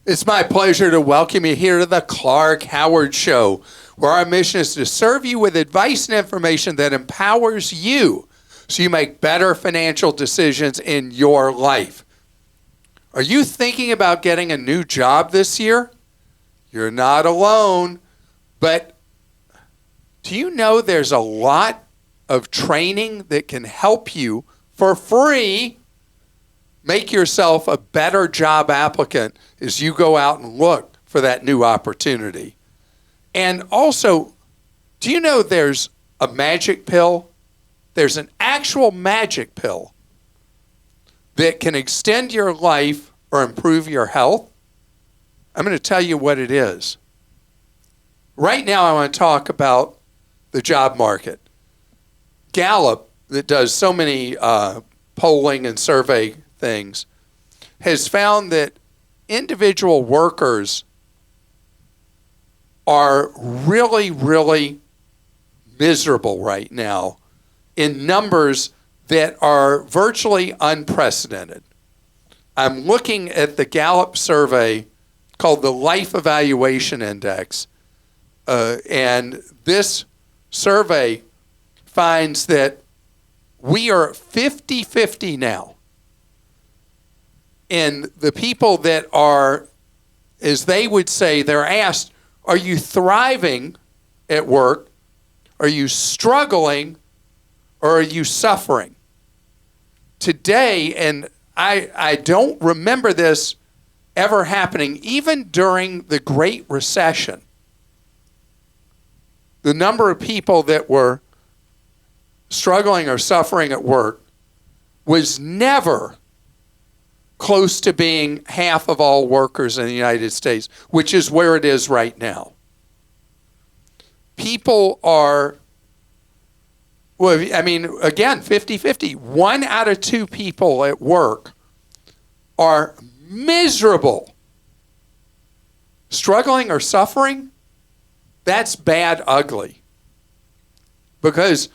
It's my pleasure to welcome you here to the Clark Howard Show, where our mission is to serve you with advice and information that empowers you so you make better financial decisions in your life. Are you thinking about getting a new job this year? You're not alone, but do you know there's a lot of training that can help you for free make yourself a better job applicant as you go out and look for that new opportunity? And also, do you know there's a magic pill? There's an actual magic pill that can extend your life or improve your health. I'm going to tell you what it is. Right now, I want to talk about the job market. Gallup, that does so many polling and survey things, has found that individual workers are really, really miserable right now in numbers that are virtually unprecedented. I'm looking at the Gallup survey called the Life Evaluation Index, and this survey finds that we are 50-50 now. And the people that are, as they would say, they're asked, are you thriving at work? Are you struggling? Or are you suffering? Today, and I don't remember this ever happening, even during the Great Recession, the number of people that were struggling or suffering at work was never close to being half of all workers in the United States, which is where it is right now. People are, well, I mean, again, 50-50. 1 out of 2 people at work are miserable. Struggling or suffering, that's bad ugly. Because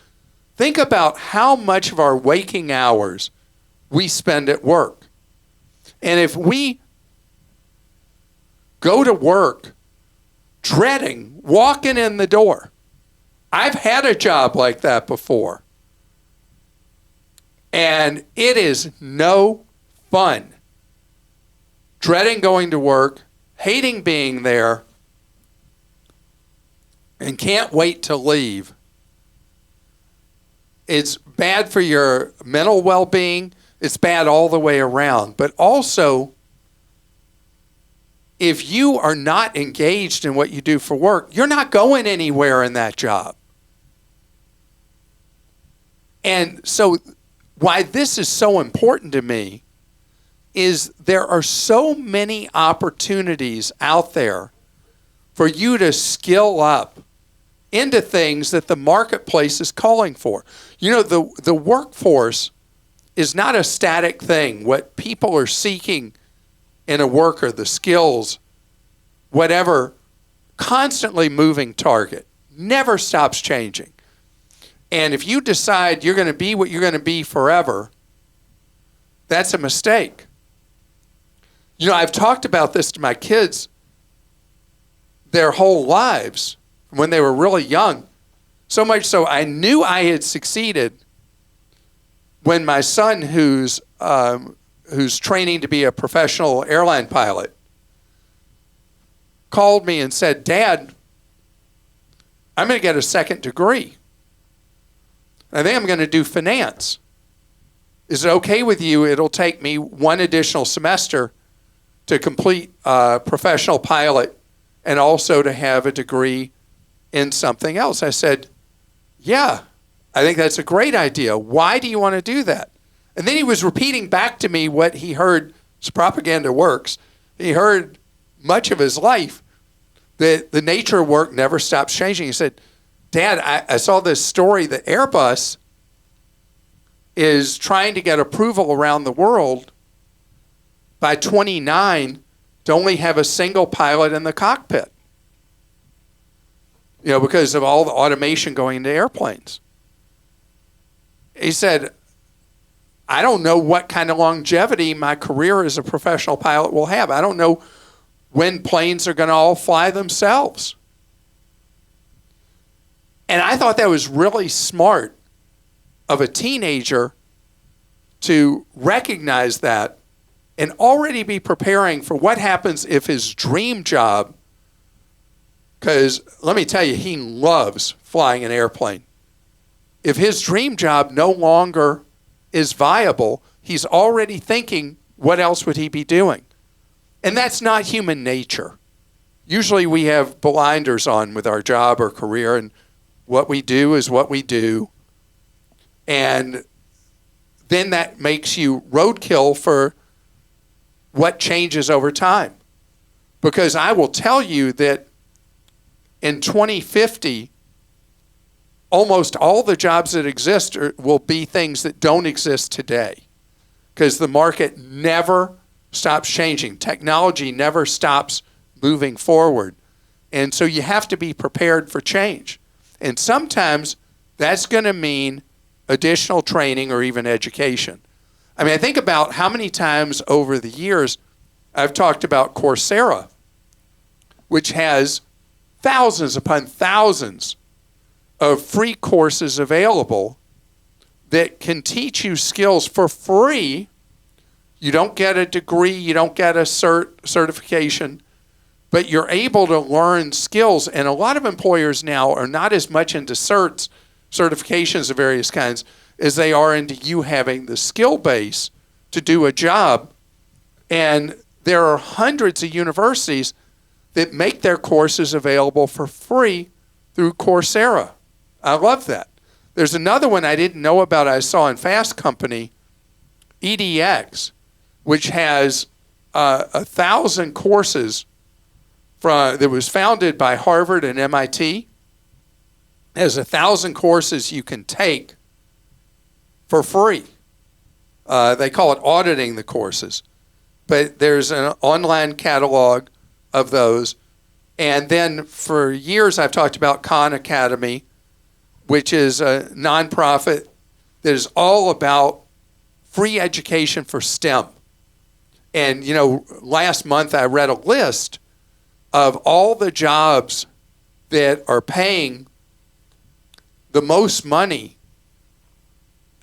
think about how much of our waking hours we spend at work. And if we go to work dreading walking in the door, I've had a job like that before, and it is no fun. Dreading going to work, hating being there, and can't wait to leave. It's bad for your mental well-being. It's bad all the way around. But also, if you are not engaged in what you do for work, you're not going anywhere in that job. And so why this is so important to me is there are so many opportunities out there for you to skill up into things that the marketplace is calling for. You know, the workforce is not a static thing. What people are seeking in a worker, the skills, whatever, constantly moving target, never stops changing. And if you decide you're going to be what you're going to be forever, that's a mistake. You know, I've talked about this to my kids their whole lives when they were really young. So much so I knew I had succeeded when my son, who's training to be a professional airline pilot, called me and said, "Dad, I'm going to get a second degree. I think I'm going to do finance. Is it okay with you? It'll take me 1 additional semester to complete professional pilot and also to have a degree in something else." I said, "Yeah, I think that's a great idea. Why do you want to do that?" And then he was repeating back to me what he heard, as propaganda works. He heard much of his life that the nature of work never stops changing. He said, "Dad, I saw this story that Airbus is trying to get approval around the world by 29 to only have a single pilot in the cockpit. You know, because of all the automation going into airplanes." He said, "I don't know what kind of longevity my career as a professional pilot will have. I don't know when planes are going to all fly themselves. And I thought that was really smart of a teenager to recognize that and already be preparing for what happens if his dream job, because let me tell you, he loves flying an airplane. If his dream job no longer is viable, he's already thinking, what else would he be doing? And that's not human nature. Usually we have blinders on with our job or career, and what we do is what we do. And then that makes you roadkill for what changes over time. Because I will tell you that in 2050, almost all the jobs that exist will be things that don't exist today. Because the market never stops changing. Technology never stops moving forward. And so you have to be prepared for change. And sometimes that's going to mean additional training or even education. I mean, I think about how many times over the years I've talked about Coursera, which has thousands upon thousands of free courses available that can teach you skills for free. You don't get a degree, you don't get a certification, but you're able to learn skills. And a lot of employers now are not as much into certifications of various kinds as they are into you having the skill base to do a job. And there are hundreds of universities that make their courses available for free through Coursera. I love that. There's another one I didn't know about, I saw in Fast Company, EDX, which has 1,000 courses that was founded by Harvard and MIT. It has 1,000 courses you can take for free. They call it auditing the courses. But there's an online catalog of those. And then for years I've talked about Khan Academy, which is a nonprofit that is all about free education for STEM. And, you know, last month I read a list of all the jobs that are paying the most money,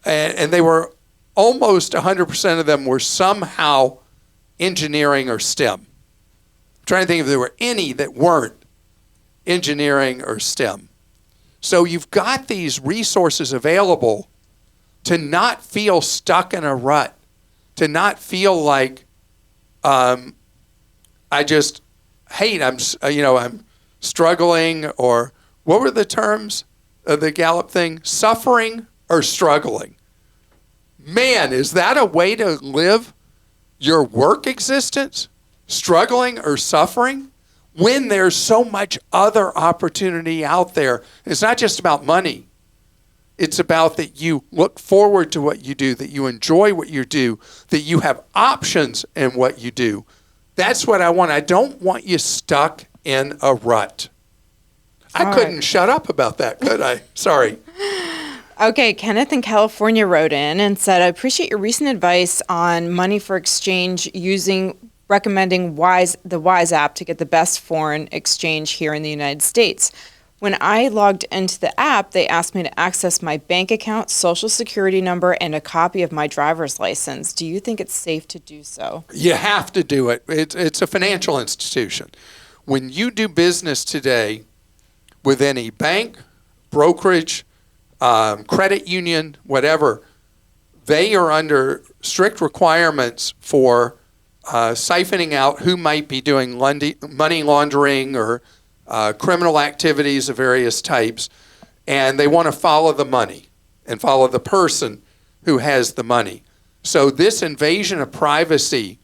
and they were almost 100% of them were somehow engineering or STEM. I'm trying to think if there were any that weren't engineering or STEM. So you've got these resources available to not feel stuck in a rut, to not feel like I'm struggling, or what were the terms of the Gallup thing? Suffering or struggling. Man, is that a way to live your work existence? Struggling or suffering? When there's so much other opportunity out there. It's not just about money. It's about that you look forward to what you do, that you enjoy what you do, that you have options in what you do. That's what I want. I don't want you stuck in a rut. I couldn't shut up about that, could I? Sorry. Okay, Kenneth in California wrote in and said, I appreciate your recent advice on money for exchange recommending the Wise app to get the best foreign exchange here in the United States. When I logged into the app, they asked me to access my bank account, social security number, and a copy of my driver's license. Do you think it's safe to do so? You have to do it. It's a financial institution. When you do business today with any bank, brokerage, credit union, whatever, they are under strict requirements for siphoning out who might be doing money laundering or criminal activities of various types, and they want to follow the money and follow the person who has the money. So this invasion of privacy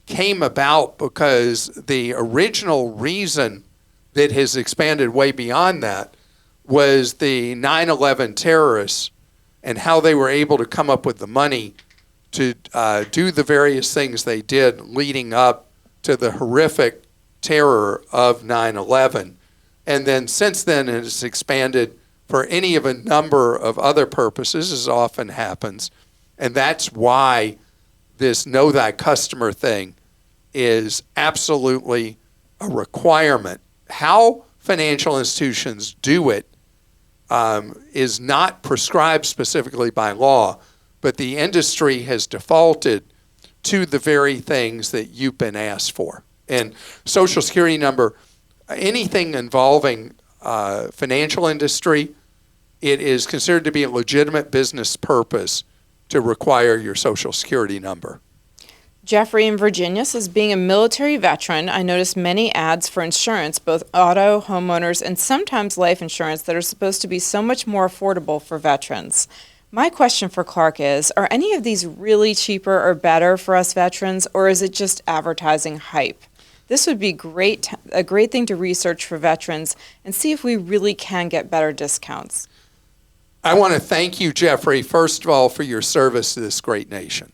came about because the original reason that has expanded way beyond that was the 9/11 terrorists and how they were able to come up with the money to do the various things they did leading up to the horrific terror of 9/11. And then since then it has expanded for any of a number of other purposes, as often happens. And that's why this know thy customer thing is absolutely a requirement. How financial institutions do it is not prescribed specifically by law, but the industry has defaulted to the very things that you've been asked for. And Social Security number, anything involving financial industry, it is considered to be a legitimate business purpose to require your Social Security number. Jeffrey in Virginia says, being a military veteran, I noticed many ads for insurance, both auto, homeowners, and sometimes life insurance that are supposed to be so much more affordable for veterans. My question for Clark is, are any of these really cheaper or better for us veterans, or is it just advertising hype? This would be a great thing to research for veterans and see if we really can get better discounts. I want to thank you, Jeffrey, first of all, for your service to this great nation.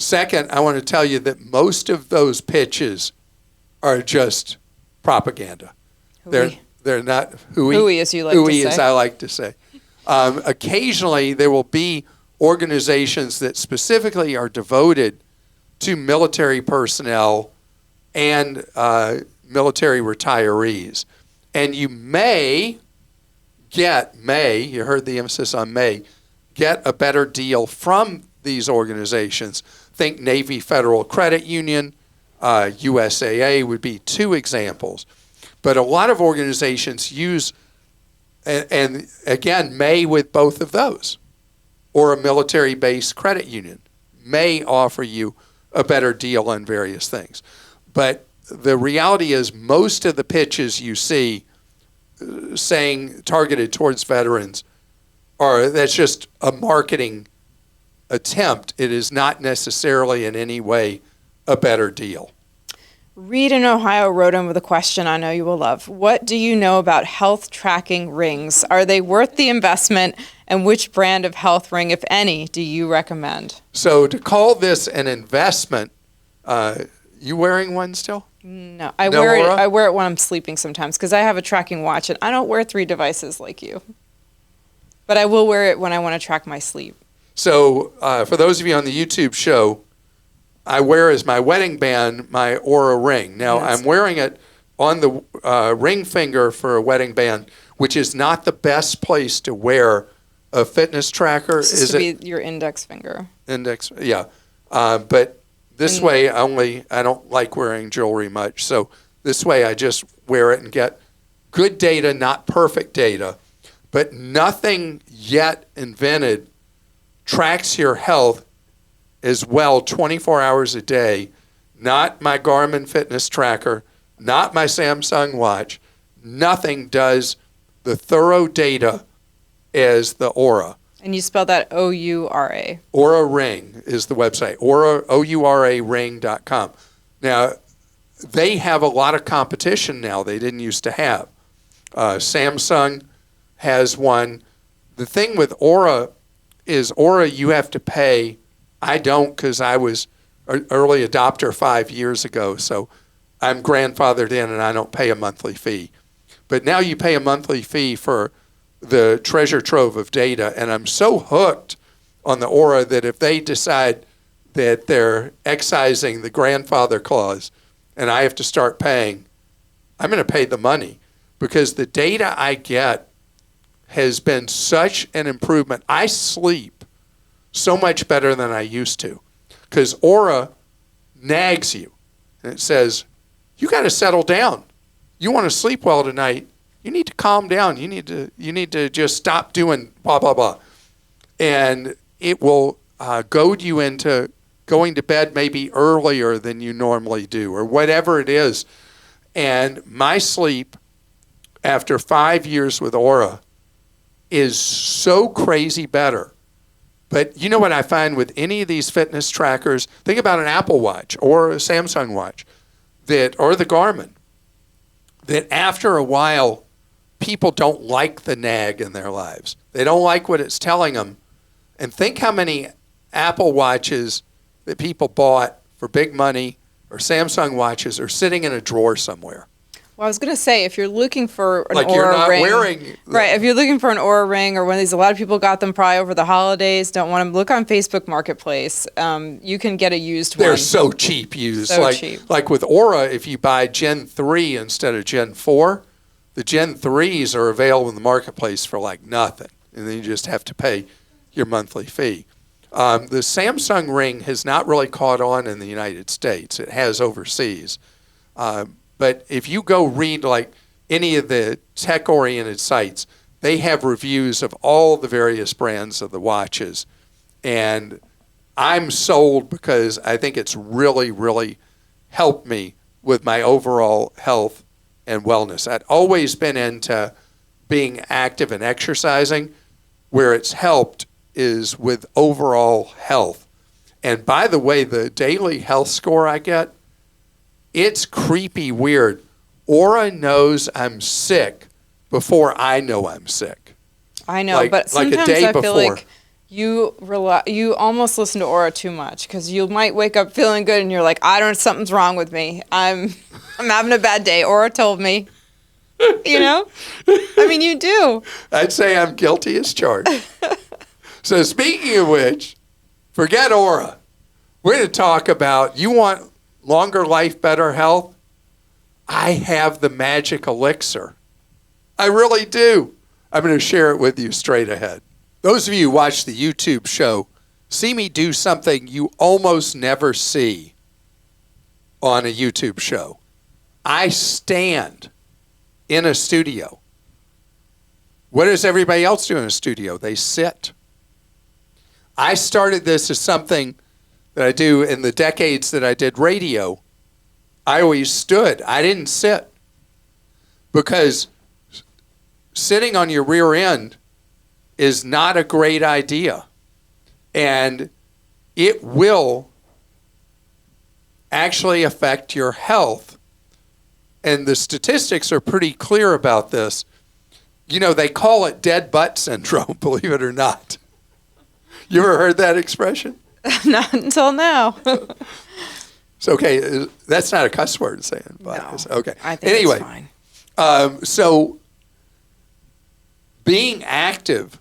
Second, I want to tell you that most of those pitches are just propaganda. Hooey. They're not hooey. Hooey, as you like to say. Hooey, as I like to say. Occasionally, there will be organizations that specifically are devoted to military personnel and military retirees. And you may, you heard the emphasis on may, get a better deal from these organizations. Think Navy Federal Credit Union, USAA would be two examples. But a lot of organizations use, and again, may with both of those, or a military-based credit union may offer you a better deal on various things. But the reality is most of the pitches you see saying targeted towards veterans that's just a marketing attempt. It is not necessarily in any way a better deal. Reed in Ohio wrote in with a question I know you will love. What do you know about health tracking rings? Are they worth the investment? And which brand of health ring, if any, do you recommend? So to call this an investment, you wearing one still? No, I wear it when I'm sleeping sometimes because I have a tracking watch and I don't wear 3 devices like you. But I will wear it when I want to track my sleep. So for those of you on the YouTube show, I wear as my wedding band my Aura ring. Now, I'm wearing it on the ring finger for a wedding band, which is not the best place to wear a fitness tracker. This would be your index finger. Index, yeah. But this way, I don't like wearing jewelry much. So this way, I just wear it and get good data, not perfect data. But nothing yet invented tracks your health as well 24 hours a day. Not my Garmin fitness tracker, not my Samsung watch. Nothing does the thorough data as the Aura. And you spell that O-U-R-A. Aura Ring is the website, Aura, OURAring.com. Now, they have a lot of competition now they didn't used to have. Samsung has one. The thing with Aura is you have to pay. I don't because I was an early adopter 5 years ago, so I'm grandfathered in and I don't pay a monthly fee. But now you pay a monthly fee for the treasure trove of data, and I'm so hooked on the Aura that if they decide that they're excising the grandfather clause and I have to start paying, I'm going to pay the money because the data I get has been such an improvement. I sleep so much better than I used to because Aura nags you and it says, you got to settle down. You want to sleep well tonight. You need to calm down. You need to just stop doing blah, blah, blah. And it will goad you into going to bed maybe earlier than you normally do or whatever it is. And my sleep after 5 years with Aura is so crazy better. But you know what I find with any of these fitness trackers, think about an Apple Watch or a Samsung watch or the Garmin, that after a while, people don't like the nag in their lives. They don't like what it's telling them. And think how many Apple Watches that people bought for big money or Samsung watches are sitting in a drawer somewhere. Well, I was going to say, if you're looking for an Like Aura you're not ring, wearing... right? If you're looking for an Aura ring or one of these, a lot of people got them probably over the holidays. Don't want them. Look on Facebook Marketplace. You can get a used one. They're so cheap used. So cheap. Like with Aura, if you buy Gen 3 instead of Gen 4, the Gen 3s are available in the marketplace for like nothing. And then you just have to pay your monthly fee. The Samsung ring has not really caught on in the United States. It has overseas. But if you go read like any of the tech-oriented sites, they have reviews of all the various brands of the watches. And I'm sold because I think it's really, really helped me with my overall health and wellness. I'd always been into being active and exercising. Where it's helped is with overall health. And by the way, the daily health score I get, it's creepy weird. Aura knows I'm sick before I know I'm sick. I know, but like sometimes a day I feel before. like you almost listen to Aura too much because you might wake up feeling good and you're like, something's wrong with me. I'm having a bad day. Aura told me. You know? I mean, you do. I'd say I'm guilty as charged. So speaking of which, forget Aura. We're going to talk about, you want longer life, better health? I have the magic elixir. I really do. I'm going to share it with you straight ahead. Those of you who watch the YouTube show see me do something you almost never see on a YouTube show. I stand in a studio. What does everybody else do in a studio? They sit. I started this as something that I do in the decades that I did radio. I always stood. I didn't sit. Because sitting on your rear end is not a great idea. And it will actually affect your health. And the statistics are pretty clear about this. You know, they call it dead butt syndrome, believe it or not. You ever heard that expression? Not until now. It's okay. That's not a cuss word saying. But No, okay. I think anyway, it's fine. So being active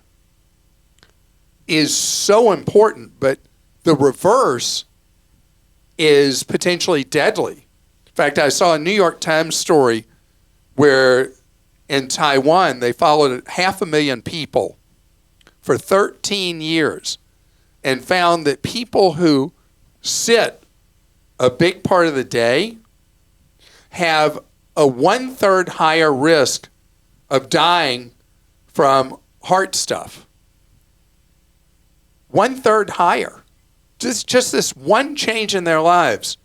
is so important, but the reverse is potentially deadly. In fact, I saw a New York Times story where in Taiwan they followed 500,000 people for 13 years and found that people who sit a big part of the day have a 1/3 higher risk of dying from heart stuff. 1/3 higher. Just this one change in their lives,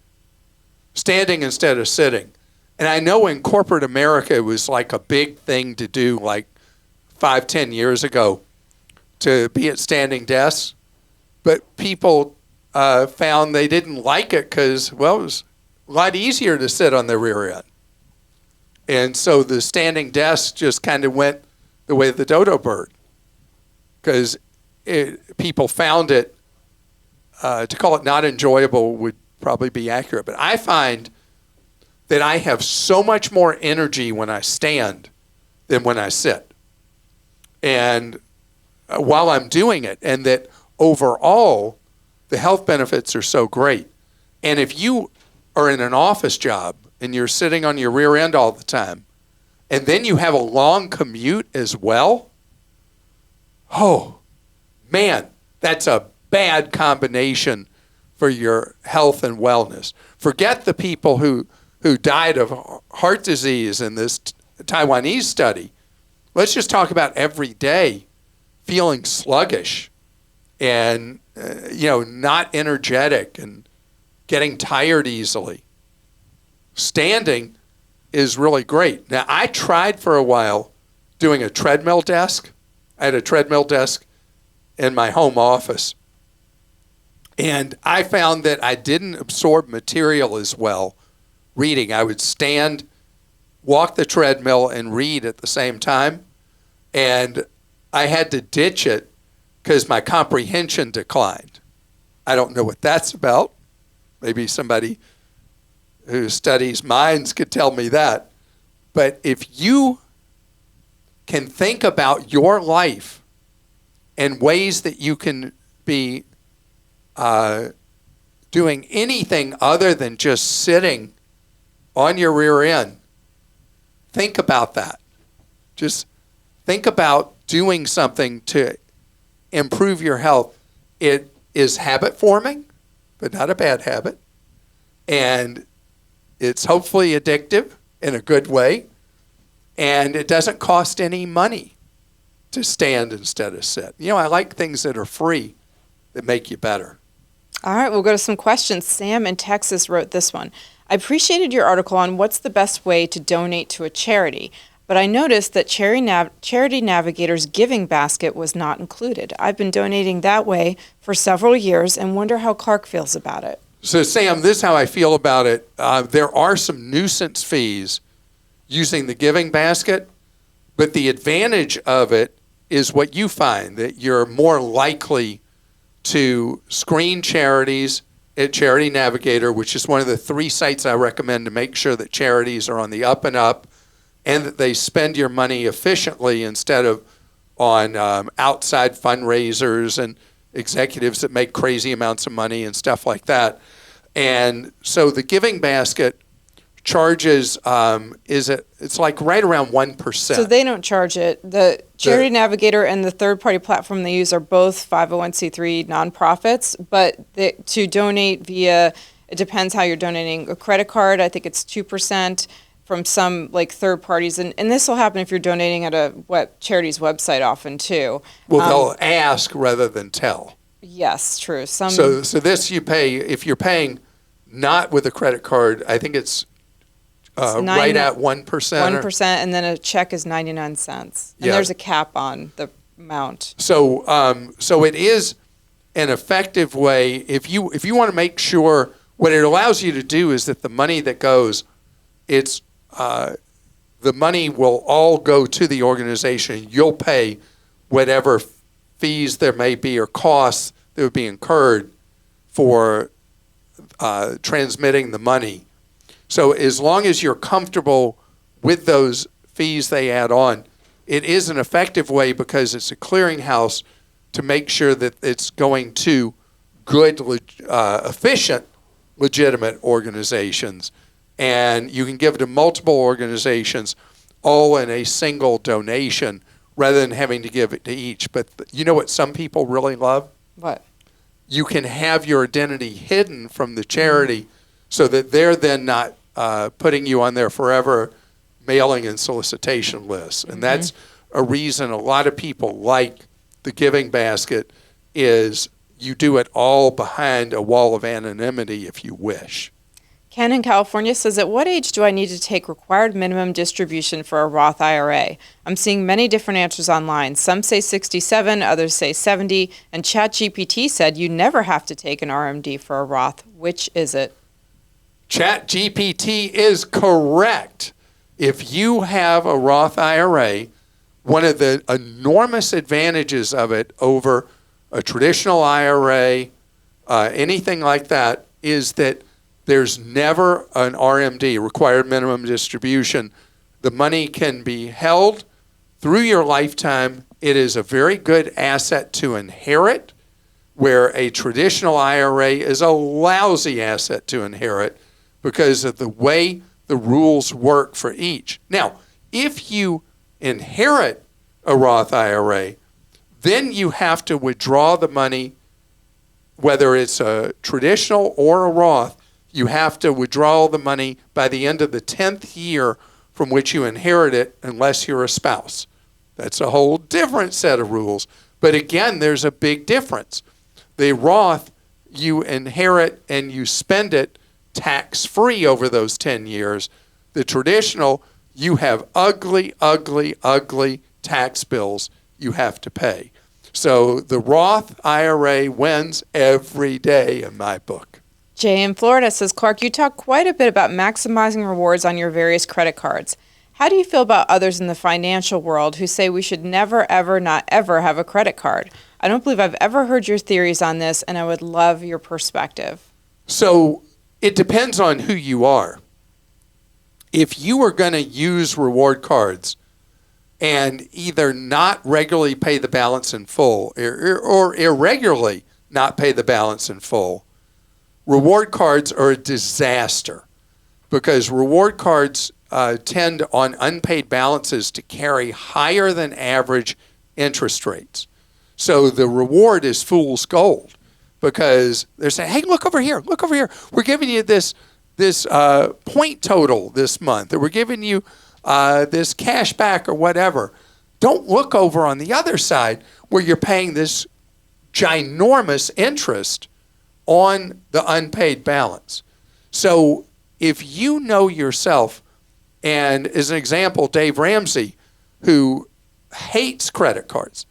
standing instead of sitting. And I know in corporate America, it was like a big thing to do like 5-10 years ago to be at standing desks. But people found they didn't like it because, well, it was a lot easier to sit on the rear end. And so the standing desk just kind of went the way of the dodo bird because people found it, to call it not enjoyable would probably be accurate. But I find that I have so much more energy when I stand than when I sit. And while I'm doing it, and that overall, the health benefits are so great. And if you are in an office job and you're sitting on your rear end all the time, and then you have a long commute as well, oh, man, that's a bad combination for your health and wellness. Forget the people who died of heart disease in this Taiwanese study. Let's just talk about every day feeling sluggish and not energetic and getting tired easily. Standing is really great. Now, I tried for a while doing a treadmill desk. I had a treadmill desk in my home office. And I found that I didn't absorb material as well reading. I would stand, walk the treadmill, and read at the same time. And I had to ditch it because my comprehension declined. I don't know what that's about. Maybe somebody who studies minds could tell me that. But if you can think about your life and ways that you can be doing anything other than just sitting on your rear end, think about that. Just think about doing something to improve your health. It is habit forming, but not a bad habit. And it's hopefully addictive in a good way. And it doesn't cost any money to stand instead of sit. You know, I like things that are free that make you better. All right, we'll go to some questions. Sam in Texas wrote this one. I appreciated your article on what's the best way to donate to a charity, but I noticed that Charity Navigator's giving basket was not included. I've been donating that way for several years and wonder how Clark feels about it. So, Sam, this is how I feel about it. There are some nuisance fees using the giving basket, but the advantage of it is what you find, that you're more likely to screen charities at Charity Navigator, which is one of the 3 sites I recommend to make sure that charities are on the up and up and that they spend your money efficiently instead of on outside fundraisers and executives that make crazy amounts of money and stuff like that. And so the giving basket charges, it's like right around 1%. So they don't charge it. The Charity Navigator and the third-party platform they use are both 501c3 nonprofits, but to donate via, it depends how you're donating, a credit card, I think it's 2% from some like third parties. And this will happen if you're donating at a charity's website often too. Well, they'll ask rather than tell. Yes, true. So this you pay, if you're paying not with a credit card, I think it's right at 1%. 1%, and then a check is 99 cents. And there's a cap on the amount. So it is an effective way. If you want to make sure, what it allows you to do is that the money that goes, the money will all go to the organization. You'll pay whatever fees there may be or costs that would be incurred for transmitting the money. So as long as you're comfortable with those fees they add on, it is an effective way because it's a clearinghouse to make sure that it's going to good, efficient, legitimate organizations. And you can give it to multiple organizations all in a single donation rather than having to give it to each. But you know what some people really love? What? You can have your identity hidden from the charity so that they're then not putting you on their forever mailing and solicitation lists. And that's a reason a lot of people like the giving basket is you do it all behind a wall of anonymity if you wish. Ken in California says, at what age do I need to take required minimum distribution for a Roth IRA? I'm seeing many different answers online. Some say 67, others say 70, and ChatGPT said you never have to take an RMD for a Roth. Which is it? ChatGPT is correct. If you have a Roth IRA, one of the enormous advantages of it over a traditional IRA, anything like that, is that there's never an RMD, required minimum distribution. The money can be held through your lifetime. It is a very good asset to inherit, where a traditional IRA is a lousy asset to inherit because of the way the rules work for each. Now, if you inherit a Roth IRA, then you have to withdraw the money, whether it's a traditional or a Roth. You have to withdraw the money by the end of the 10th year from which you inherit it, unless you're a spouse. That's a whole different set of rules. But again, there's a big difference. The Roth, you inherit and you spend it tax-free over those 10 years. The traditional, you have ugly, ugly, ugly tax bills you have to pay. So the Roth IRA wins every day in my book. Jay in Florida says, Clark, you talk quite a bit about maximizing rewards on your various credit cards. How do you feel about others in the financial world who say we should never, ever, not ever have a credit card? I don't believe I've ever heard your theories on this, and I would love your perspective. So it depends on who you are. if you are going to use reward cards and either not regularly pay the balance in full or irregularly not pay the balance in full, reward cards are a disaster because reward cards tend on unpaid balances to carry higher than average interest rates. So the reward is fool's gold because they're saying, hey, look over here. We're giving you this point total this month, or we're giving you this cash back or whatever. Don't look over on the other side where you're paying this ginormous interest on the unpaid balance. So if you know yourself, and as an example, Dave Ramsey, who hates credit cards,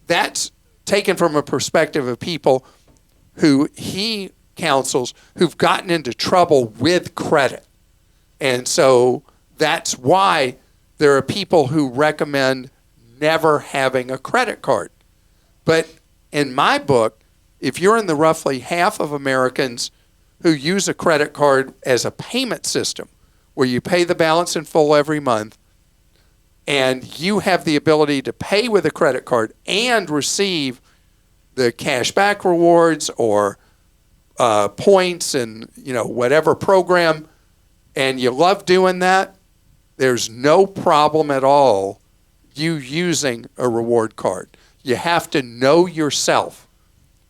that's taken from a perspective of people who he counsels who've gotten into trouble with credit. And so that's why there are people who recommend never having a credit card. But in my book, if you're in the roughly half of Americans who use a credit card as a payment system, where you pay the balance in full every month, and you have the ability to pay with a credit card and receive the cash back rewards or points and whatever program, and you love doing that, there's no problem at all you using a reward card. You have to know yourself.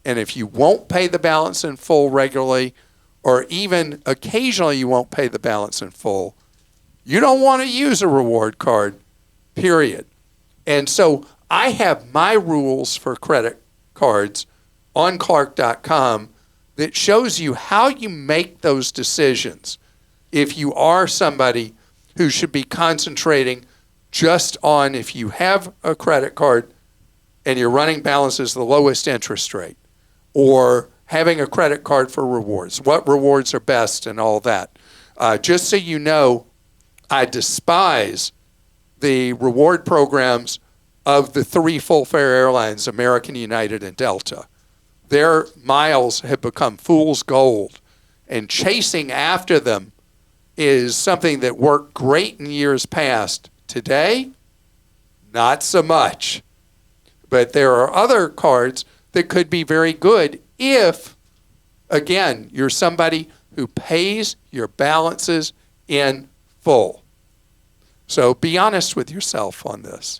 And if you won't pay the balance in full regularly, or even occasionally you won't pay the balance in full, you don't want to use a reward card, period. And so I have my rules for credit cards on Clark.com that shows you how you make those decisions if you are somebody who should be concentrating just on if you have a credit card and your running balance is the lowest interest rate, or having a credit card for rewards, what rewards are best and all that. Just so you know, I despise the reward programs of the three full-fare airlines, American, United, and Delta. Their miles have become fool's gold, and chasing after them is something that worked great in years past. Today, not so much. But there are other cards that could be very good if, again, you're somebody who pays your balances in full. So be honest with yourself on this.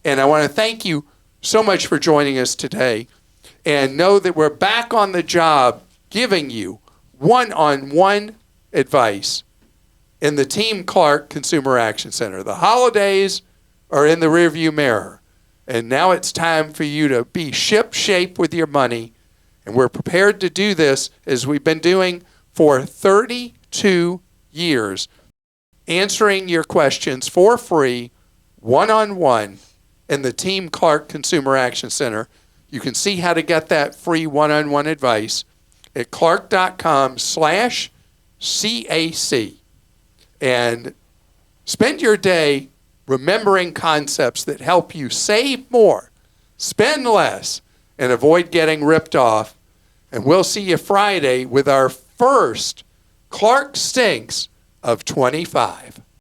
And I want to thank you so much for joining us today. And know that we're back on the job giving you one-on-one advice in the Team Clark Consumer Action Center. The holidays are in the rearview mirror. And now it's time for you to be ship-shape with your money. And we're prepared to do this as we've been doing for 32 years, answering your questions for free, one-on-one, in the Team Clark Consumer Action Center. You can see how to get that free one-on-one advice at clark.com/CAC. And spend your day remembering concepts that help you save more, spend less, and avoid getting ripped off. And we'll see you Friday with our first Clark Stinks of 25.